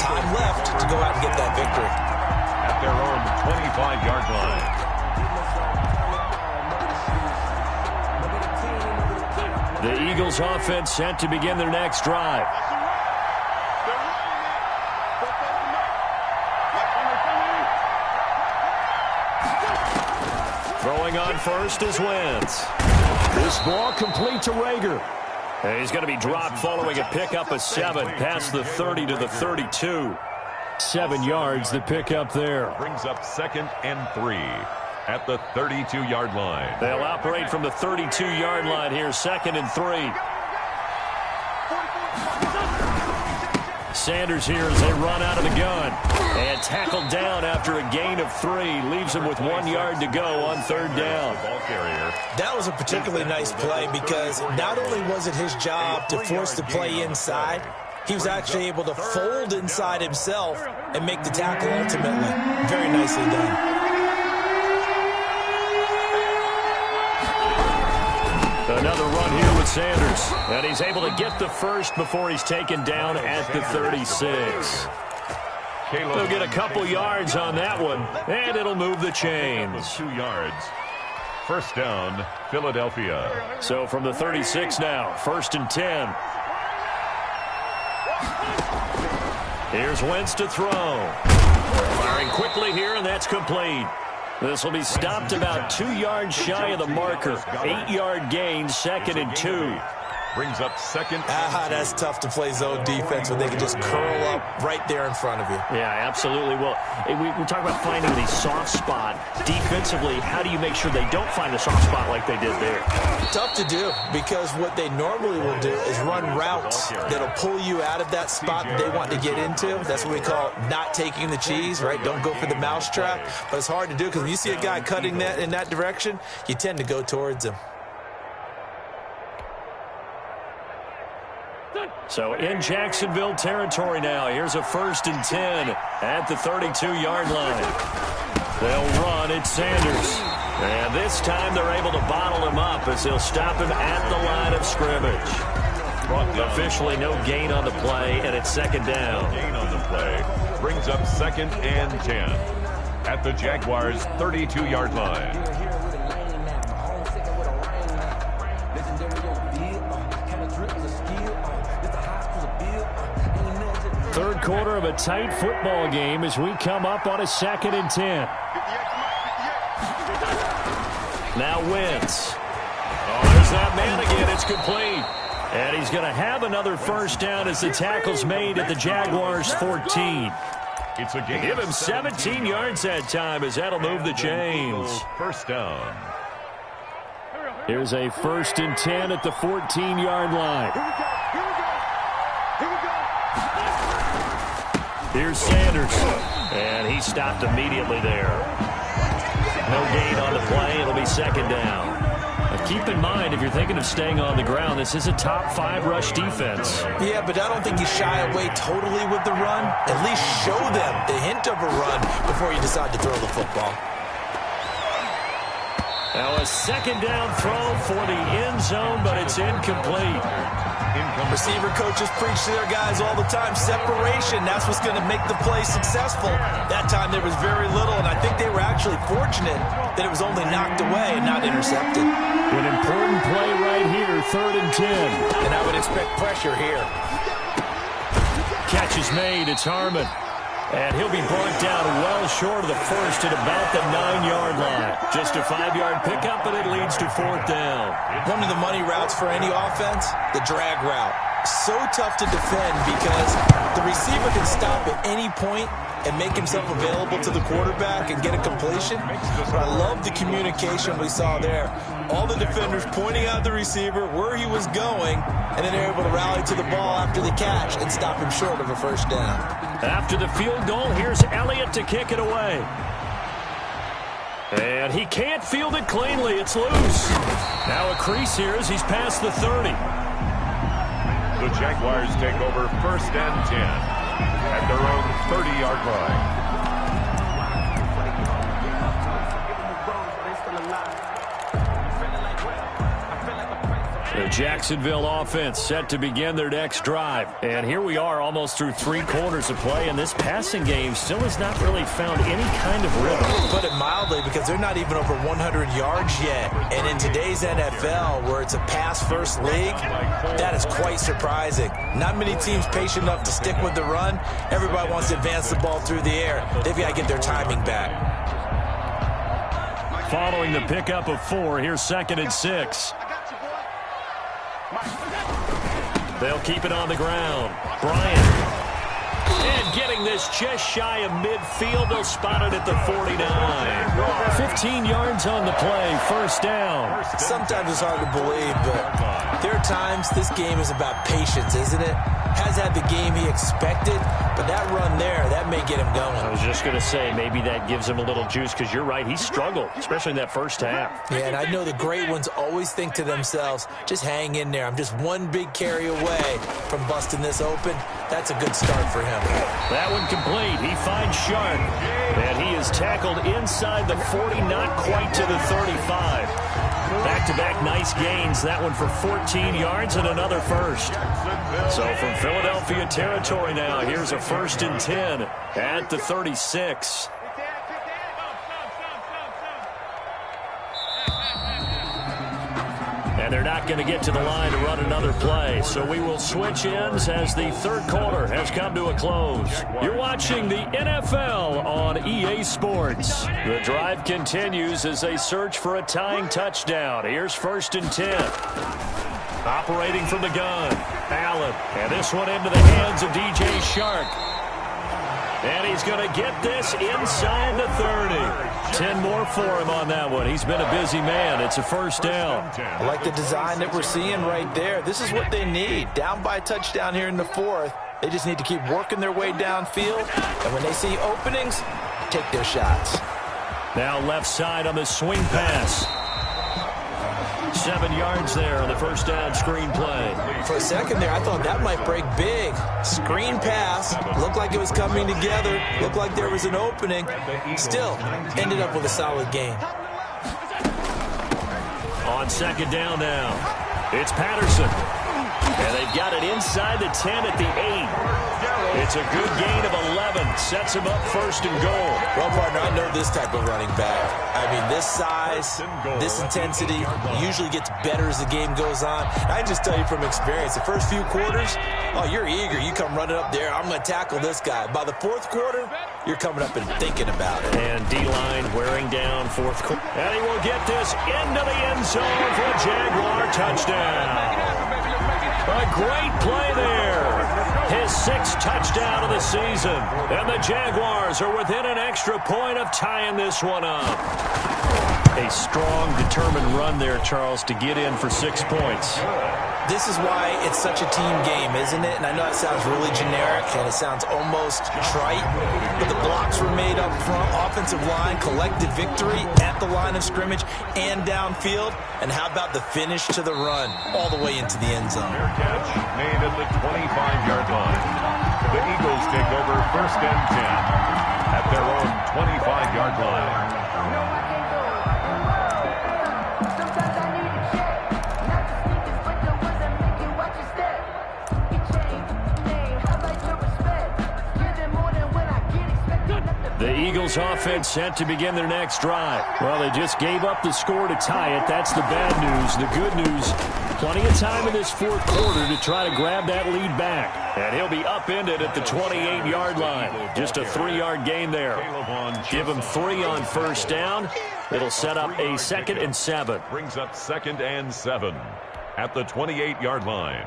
Speaker 3: Time left to go out and get that victory.
Speaker 4: At their own 25-yard line.
Speaker 2: The Eagles offense set to begin their next drive. Throwing on first is Wentz. This ball complete to Rager. And he's going to be dropped following a pickup of 7 past the 30 to the 32. 7 yards the pickup there.
Speaker 4: Brings up 2nd and 3. At the 32-yard line.
Speaker 2: They'll operate from the 32-yard line here, 2nd and 3. Sanders here as they run out of the gun. And tackled down after a gain of 3. Leaves him with 1 yard to go on 3rd down.
Speaker 3: That was a particularly nice play because not only was it his job to force the play inside, he was actually able to fold inside himself and make the tackle ultimately. Very nicely done.
Speaker 2: Another run here with Sanders. And he's able to get the first before he's taken down at the 36. He'll get a couple yards on that one, and it'll move the chains.
Speaker 4: 2 yards. First down, Philadelphia.
Speaker 2: So from the 36 now, 1st and 10. Here's Wentz to throw. Firing quickly here, and that's complete. This will be stopped about 2 yards shy of the marker. 8-yard gain, 2nd and 2.
Speaker 4: Brings up 2nd.
Speaker 3: That's tough to play zone defense when they can just curl up right there in front of you.
Speaker 2: Yeah, absolutely. Well, we talk about finding the soft spot. Defensively, how do you make sure they don't find the soft spot like they did there?
Speaker 3: Tough to do because what they normally will do is run routes that'll pull you out of that spot that they want to get into. That's what we call not taking the cheese, right? Don't go for the mousetrap. But it's hard to do because when you see a guy cutting that in that direction, you tend to go towards him.
Speaker 2: So in Jacksonville territory now, here's a 1st and 10 at the 32-yard line. They'll run at Sanders. And this time they're able to bottle him up as they'll stop him at the line of scrimmage. Officially no gain on the play, and it's 2nd down.
Speaker 4: Gain on the play brings up 2nd and 10 at the Jaguars' 32-yard line.
Speaker 2: Third quarter of a tight football game as we come up on a 2nd and 10. Now Wentz. There's that man again. It's complete. And he's going to have another first down as the tackle's made at the Jaguars' 14.
Speaker 4: It's a game.
Speaker 2: Give him 17 yards that time as that'll move the chains.
Speaker 4: First down.
Speaker 2: Here's a 1st and 10 at the 14-yard line. Here's Sanders, and he stopped immediately there. No gain on the play. It'll be 2nd down. Now keep in mind, if you're thinking of staying on the ground, this is a top 5 rush defense.
Speaker 3: Yeah, but I don't think you shy away totally with the run. At least show them the hint of a run before you decide to throw the football.
Speaker 2: Now a 2nd down throw for the end zone, but it's incomplete.
Speaker 3: Receiver coaches preach to their guys all the time. Separation, that's what's going to make the play successful. That time there was very little, and I think they were actually fortunate that it was only knocked away and not intercepted.
Speaker 2: An important play right here, 3rd and 10.
Speaker 3: And I would expect pressure here.
Speaker 2: Catch is made. It's Harmon. And he'll be brought down well short of the first at about the 9-yard line. Just a 5-yard pickup, and it leads to 4th down.
Speaker 3: One of the money routes for any offense, the drag route. So tough to defend because the receiver can stop at any point and make himself available to the quarterback and get a completion. But I love the communication we saw there. All the defenders pointing out the receiver, where he was going, and then they're able to rally to the ball after the catch and stop him short of a first down.
Speaker 2: After the field goal, here's Elliott to kick it away. And he can't field it cleanly. It's loose. Now a crease here as he's past the 30.
Speaker 4: The Jaguars take over 1st and 10 at their own 30-yard line.
Speaker 2: The Jacksonville offense set to begin their next drive. And here we are almost through 3 quarters of play, and this passing game still has not really found any kind of rhythm.
Speaker 3: Put it mildly, because they're not even over 100 yards yet. And in today's NFL, where it's a pass-first league, that is quite surprising. Not many teams patient enough to stick with the run. Everybody wants to advance the ball through the air. They've got to get their timing back.
Speaker 2: Following the pickup of 4, here's 2nd and 6. They'll keep it on the ground. Bryant. And getting this just shy of midfield. They'll spot it at the 49. 15 yards on the play. First down.
Speaker 3: Sometimes it's hard to believe, but their at times, this game is about patience, isn't it? Has had the game he expected, but that run there, that may get him going.
Speaker 2: I was just going to say, maybe that gives him a little juice, because you're right, he struggled, especially in that first half.
Speaker 3: Yeah, and I know the great ones always think to themselves, just hang in there. I'm just one big carry away from busting this open. That's a good start for him.
Speaker 2: That one complete. He finds Sharp, and he is tackled inside the 40, not quite to the 35. Back-to-back nice gains. That one for 14 yards and another first. So from Philadelphia territory now, here's a 1st and 10 at the 36. And they're not going to get to the line to run another play. So we will switch ends as the third quarter has come to a close. You're watching the NFL on EA Sports. The drive continues as they search for a tying touchdown. Here's 1st and 10. Operating from the gun, Allen. And this one into the hands of DJ Shark. And he's going to get this inside the 30. 10 more for him on that one. He's been a busy man. It's a 1st down.
Speaker 3: I like the design that we're seeing right there. This is what they need. Down by a touchdown here in the 4th. They just need to keep working their way downfield. And when they see openings, take their shots.
Speaker 2: Now left side on the swing pass. 7 yards there on the 1st down screen play.
Speaker 3: For a second there, I thought that might break big. Screen pass. Looked like it was coming together. Looked like there was an opening. Still, ended up with a solid game.
Speaker 2: On 2nd down now, it's Patterson. And they've got it inside the 10 at the 8. It's a good gain of 11. Sets him up 1st and goal.
Speaker 3: Well, partner, I know this type of running back. I mean, this size, this intensity usually gets better as the game goes on. I can just tell you from experience, the first few quarters, oh, you're eager. You come running up there. I'm going to tackle this guy. By the 4th quarter, you're coming up and thinking about it.
Speaker 2: And D-line wearing down 4th quarter. And he will get this into the end zone for a Jaguar touchdown. A great play there. His 6th touchdown of the season. And the Jaguars are within an extra point of tying this one up. A strong, determined run there, Charles, to get in for 6 points.
Speaker 3: This is why it's such a team game, isn't it? And I know it sounds really generic and it sounds almost trite, but the blocks were made up front, offensive line, collective victory at the line of scrimmage and downfield. And how about the finish to the run all the way into the end zone?
Speaker 4: Fair catch made at the 25-yard line. The Eagles take over 1st and 10 at their own 25-yard line.
Speaker 2: The Eagles offense set to begin their next drive. Well, they just gave up the score to tie it. That's the bad news. The good news, plenty of time in this 4th quarter to try to grab that lead back. And he'll be upended at the 28-yard line. Just a 3-yard gain there. Give him 3 on 1st down. It'll set up a 2nd and 7.
Speaker 4: Brings up 2nd and 7 at the 28-yard line.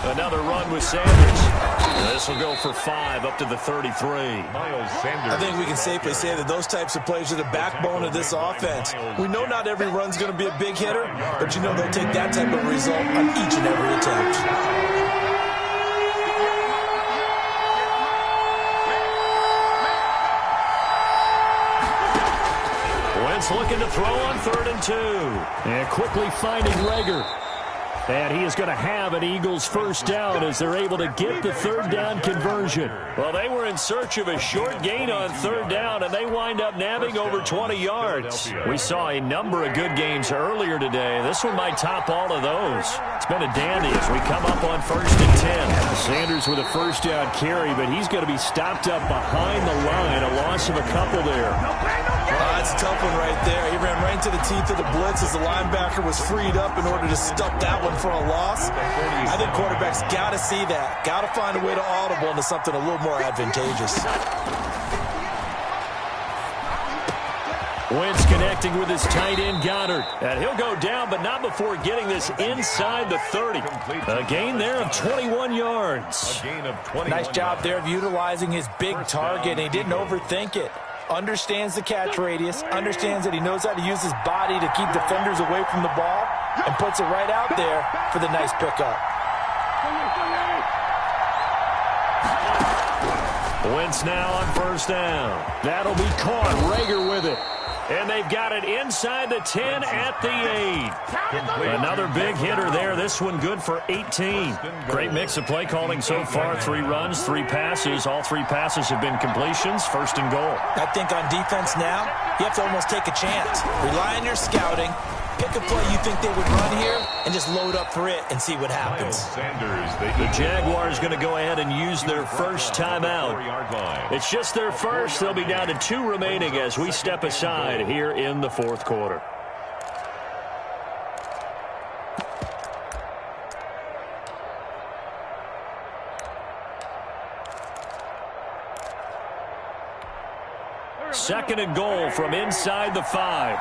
Speaker 2: Another run with Sanders. This will go for 5 up to the 33.
Speaker 4: Miles Sanders.
Speaker 3: I think we can safely say that those types of plays are the backbone of this offense. We know not every run's going to be a big hitter, but you know they'll take that type of result on each and every attempt.
Speaker 2: Wentz looking to throw on 3rd and 2. And quickly finding Rager. And he is going to have an Eagles 1st down as they're able to get the 3rd down conversion. Well, they were in search of a short gain on 3rd down, and they wind up nabbing over 20 yards. We saw a number of good games earlier today. This one might top all of those. It's been a dandy as we come up on 1st and 10. Sanders with a 1st down carry, but he's going to be stopped up behind the line. A loss of a couple there.
Speaker 3: That's a tough one right there. He ran right into the teeth of the blitz as the linebacker was freed up in order to stuff that one for a loss. I think quarterbacks got to see that. Got to find a way to audible into something a little more advantageous.
Speaker 2: Wentz connecting with his tight end Goddard. And he'll go down, but not before getting this inside the 30. A gain there of 21 yards.
Speaker 3: Nice job there of utilizing his big target. He didn't overthink it. understands the catch radius, understands that he knows how to use his body to keep defenders away from the ball, and puts it right out there for the nice pickup.
Speaker 2: Wentz now on first down. That'll be caught. Rager with it. And they've got it inside the 10 at the 8. Another big hitter there. This one good for 18. Great mix of play calling so far. 3 runs, 3 passes. All 3 passes have been completions. First and goal.
Speaker 3: I think on defense now, you have to almost take a chance. Rely on your scouting. Pick a play you think they would run here and just load up for it and see what happens.
Speaker 2: The Jaguars going to go ahead and use their first timeout. It's just their first. They'll be down to 2 remaining as we step aside here in the fourth quarter. Second and goal from inside the 5.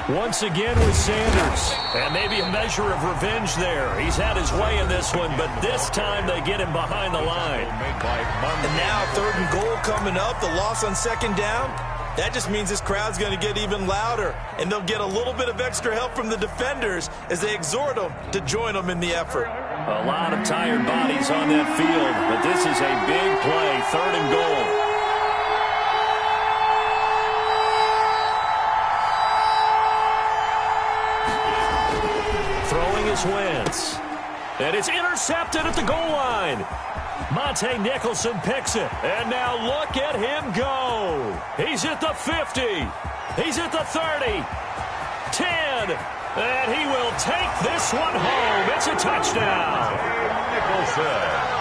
Speaker 2: Once again with Sanders. And maybe a measure of revenge there. He's had his way in this one, but this time they get him behind the line.
Speaker 3: And now 3rd and goal coming up. The loss on 2nd down. That just means this crowd's going to get even louder. And they'll get a little bit of extra help from the defenders as they exhort them to join them in the effort.
Speaker 2: A lot of tired bodies on that field, but this is a big play. 3rd and goal. Wentz. And it's intercepted at the goal line. Monte Nicholson picks it. And now look at him go. He's at the 50. He's at the 30. 10. And he will take this one home. It's a touchdown.
Speaker 4: Nicholson.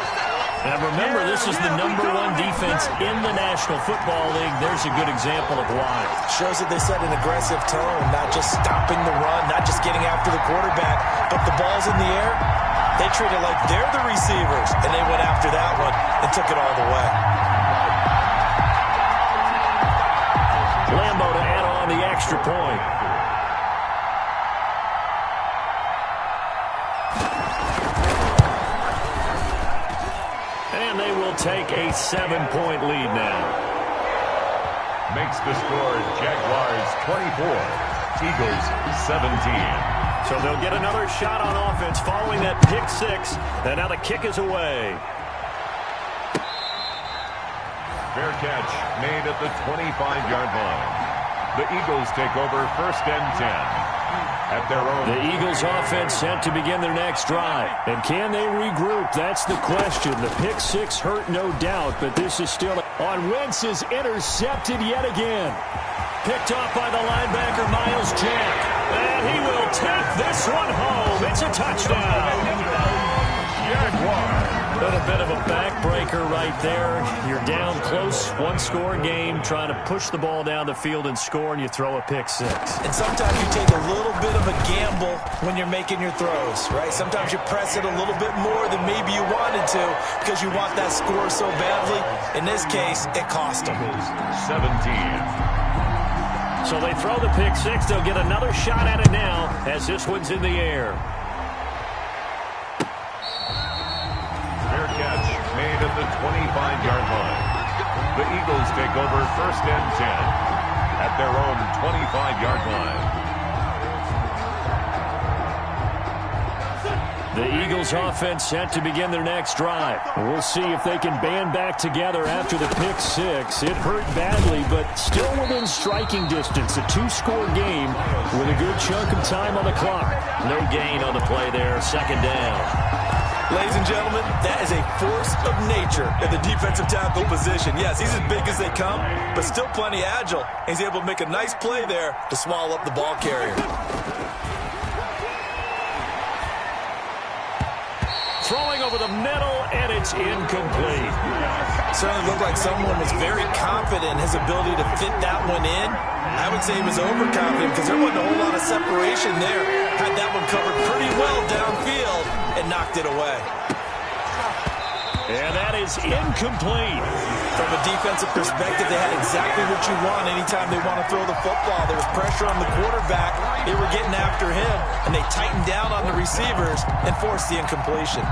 Speaker 2: And remember, this is the #1 defense in the National Football League. There's a good example of why.
Speaker 3: Shows that they set an aggressive tone, not just stopping the run, not just getting after the quarterback, but the ball's in the air. They treat it like they're the receivers, and they went after that one and took it all the way.
Speaker 2: Lambo to add on the extra point. And they will take a 7-point lead now.
Speaker 4: Makes the score Jaguars 24, Eagles 17.
Speaker 2: So they'll get another shot on offense following that pick 6. And now the kick is away.
Speaker 4: Fair catch made at the 25-yard line. The Eagles take over 1st and 10. At their own.
Speaker 2: The Eagles offense set to begin their next drive. And can they regroup? That's the question. The pick 6 hurt, no doubt, but this is still on. Wentz is intercepted yet again. Picked off by the linebacker, Miles Jack. And he will take this one home. It's a touchdown. A little bit of a backbreaker right there. You're down close, 1-score game, trying to push the ball down the field and score, and you throw a pick 6.
Speaker 3: And sometimes you take a little bit of a gamble when you're making your throws, right? Sometimes you press it a little bit more than maybe you wanted to because you want that score so badly. In this case, it cost them.
Speaker 4: 17.
Speaker 2: So they throw the pick 6. They'll get another shot at it now as this one's in the air.
Speaker 4: Fair catch made at the 25-yard line. The Eagles take over 1st and 10 at their own 25-yard line.
Speaker 2: The Eagles offense set to begin their next drive. We'll see if they can band back together after the pick 6. It hurt badly, but still within striking distance. A 2-score game with a good chunk of time on the clock. No gain on the play there. 2nd down.
Speaker 3: Ladies and gentlemen, that is a force of nature in the defensive tackle position. Yes, he's as big as they come, but still plenty agile. He's able to make a nice play there to swallow up the ball carrier.
Speaker 2: Throwing over the middle, and it's incomplete.
Speaker 3: Certainly looked like someone was very confident in his ability to fit that one in. I would say he was overconfident because there wasn't a whole lot of separation there. Had that one covered pretty well downfield and knocked it away.
Speaker 2: And that is incomplete.
Speaker 3: From a defensive perspective, they had exactly what you want anytime they want to throw the football. There was pressure on the quarterback. They were getting after him, and they tightened down on the receivers and forced the incompletion.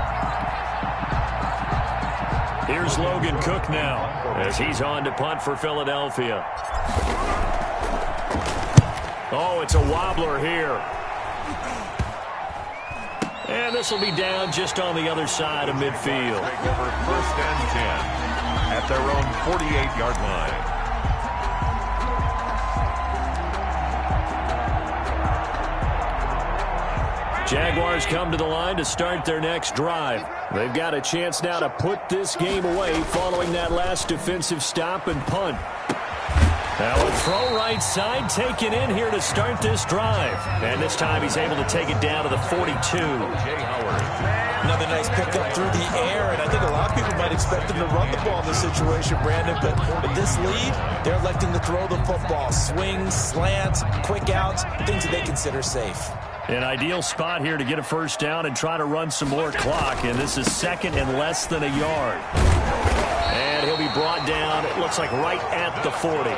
Speaker 2: Here's Logan Cook now as he's on to punt for Philadelphia. Oh, it's a wobbler here. And this will be down just on the other side of midfield.
Speaker 4: Take over 1st and 10 at their own 48-yard line.
Speaker 2: Jaguars come to the line to start their next drive. They've got a chance now to put this game away following that last defensive stop and punt. Now a throw right side taken in here to start this drive. And this time he's able to take it down to the 42.
Speaker 3: Jay Howard. Another nice pickup through the air, and I think a lot of people might expect him to run the ball in this situation, Brandon, but with this lead, they're electing to throw the football. Swings, slants, quick outs, things that they consider safe.
Speaker 2: An ideal spot here to get a first down and try to run some more clock, and this is second and less than a yard. And he'll be brought down, it looks like right at the 40.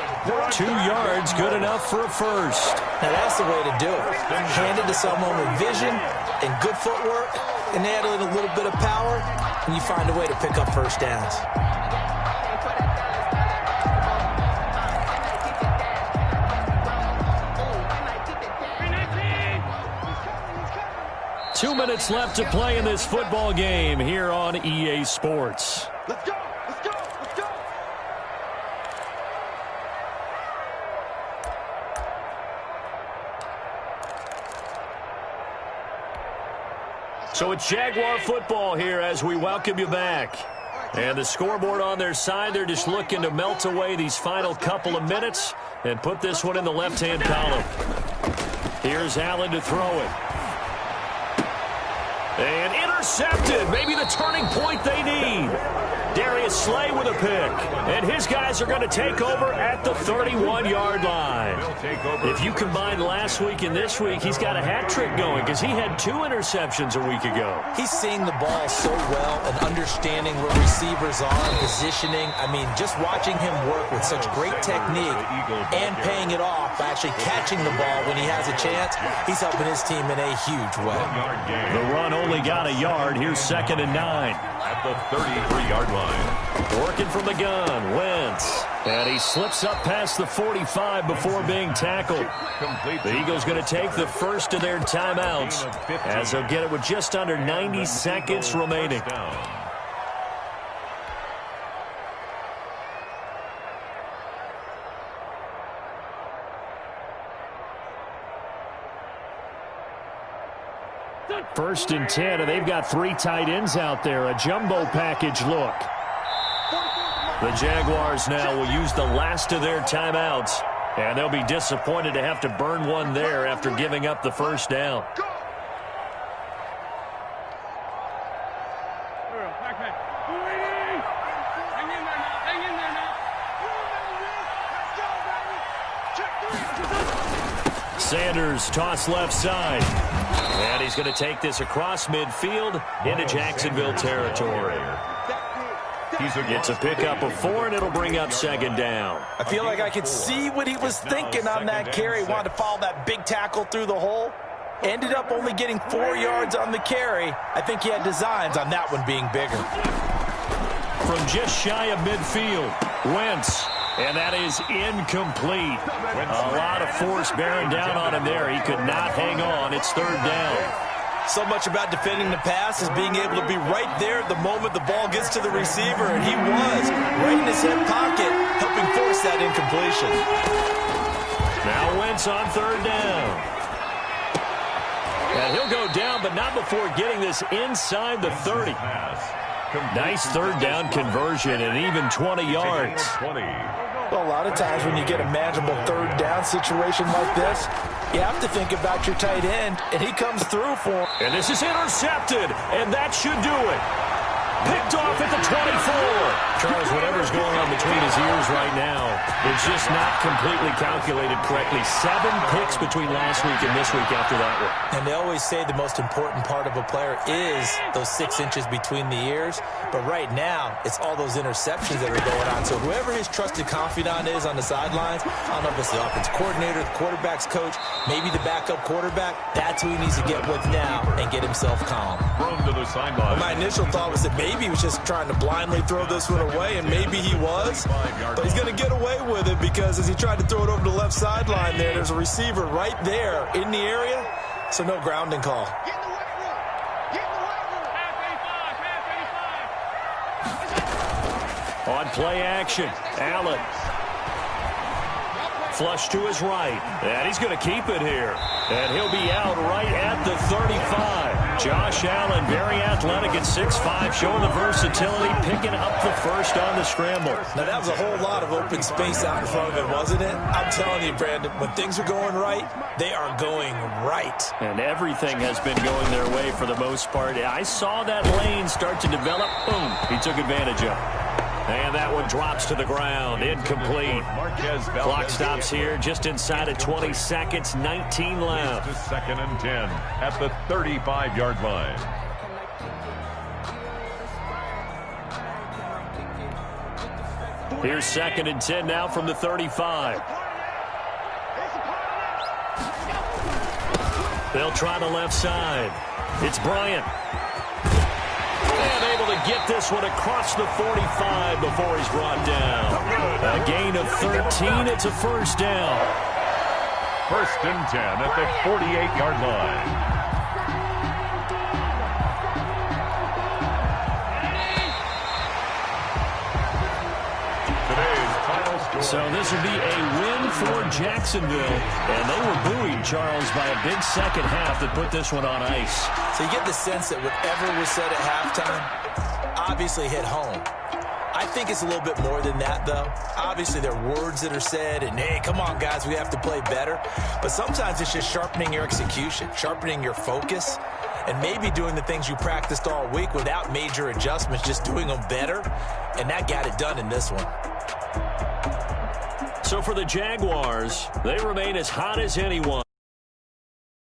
Speaker 2: 2 yards, good enough for a first.
Speaker 3: Now that's the way to do it. Hand it to someone with vision and good footwork, and add a little bit of power, and you find a way to pick up first downs.
Speaker 2: 2 minutes left to play in this football game here on EA Sports.
Speaker 5: Let's go! Let's go! Let's go!
Speaker 2: So it's Jaguar football here as we welcome you back. And the scoreboard on their side, they're just looking to melt away these final couple of minutes and put this one in the left-hand column. Here's Allen to throw it. And intercepted. Maybe the turning point they need. Darius Slay with a pick. And his guys are going to take over at the 31-yard line. If you combine last week and this week, he's got a hat trick going because he had 2 interceptions a week ago.
Speaker 3: He's seeing the ball so well and understanding where receivers are and positioning. I mean, just watching him work with such great technique and paying it off by actually catching the ball when he has a chance, he's helping his team in a huge way.
Speaker 2: The run only got a yard. Here's 2nd and 9.
Speaker 4: At the 33-yard line.
Speaker 2: Working from the gun, Wentz. And he slips up past the 45 before being tackled. The Eagles going to take the first of their timeouts as they'll get it with just under 90 seconds remaining. First and 10, and they've got 3 tight ends out there. A jumbo package look. The Jaguars now will use the last of their timeouts, and they'll be disappointed to have to burn one there after giving up the first down. Sanders toss left side. And he's going to take this across midfield into Jacksonville territory. Gets a pickup of 4, and it'll bring up 2nd down.
Speaker 3: I feel like I could see what he was thinking on that carry. Wanted to follow that big tackle through the hole. Ended up only getting 4 yards on the carry. I think he had designs on that one being bigger.
Speaker 2: From just shy of midfield, Wentz. And that is incomplete. A lot of force bearing down on him there. He could not hang on. It's 3rd down.
Speaker 3: So much about defending the pass is being able to be right there at the moment the ball gets to the receiver, and he was right in his hip pocket, helping force that incompletion.
Speaker 2: Now Wentz on 3rd down. And he'll go down, but not before getting this inside the 30. Nice 3rd down conversion and even 20 yards.
Speaker 3: Well, a lot of times when you get a manageable 3rd down situation like this, you have to think about your tight end, and he comes through for him.
Speaker 2: And this is intercepted, and that should do it. Picked off at the 24. Charles, whatever's going on between his ears right now, it's just not completely calculated correctly. 7 picks between last week and this week after that one.
Speaker 3: And they always say the most important part of a player is those 6 inches between the ears. But right now, it's all those interceptions that are going on. So whoever his trusted confidant is on the sidelines, I don't know if it's the offensive coordinator, the quarterback's coach, maybe the backup quarterback, that's who he needs to get with now and get himself calm.
Speaker 4: Thrown to the sideline.
Speaker 3: My initial thought was that maybe he was just trying to blindly throw this one away, and maybe he was. But he's going to get away with it because as he tried to throw it over the left sideline there's a receiver right there in the area, so no grounding call.
Speaker 5: Get in the weight room. Get in the weight room.
Speaker 2: On play action, Allen. Flush to his right, and he's going to keep it here. And he'll be out right at the 35. Josh Allen, very athletic at 6'5", showing the versatility, picking up the first on the scramble.
Speaker 3: Now, that was a whole lot of open space out in front of him, wasn't it? I'm telling you, Brandon, when things are going right, they are going right.
Speaker 2: And everything has been going their way for the most part. I saw that lane start to develop. Boom, he took advantage of it. And that one drops to the ground. Incomplete. Clock stops here just inside of 20 seconds. 19 left.
Speaker 4: It's 2nd and 10 at the 35-yard line.
Speaker 2: Here's 2nd and 10 now from the 35. They'll try the left side. It's Bryant. And able to get this one across the 45 before he's brought down. A gain of 13. It's a first down.
Speaker 4: 1st and 10 at the 48-yard line.
Speaker 2: So this will be a win for Jacksonville. And they were buoyed, Charles, by a big second half that put this one on ice.
Speaker 3: So you get the sense that whatever was said at halftime obviously hit home. I think it's a little bit more than that, though. Obviously, there are words that are said, and, hey, come on, guys, we have to play better. But sometimes it's just sharpening your execution, sharpening your focus, and maybe doing the things you practiced all week without major adjustments, just doing them better. And that got it done in this one.
Speaker 2: So for the Jaguars, they remain as hot as anyone.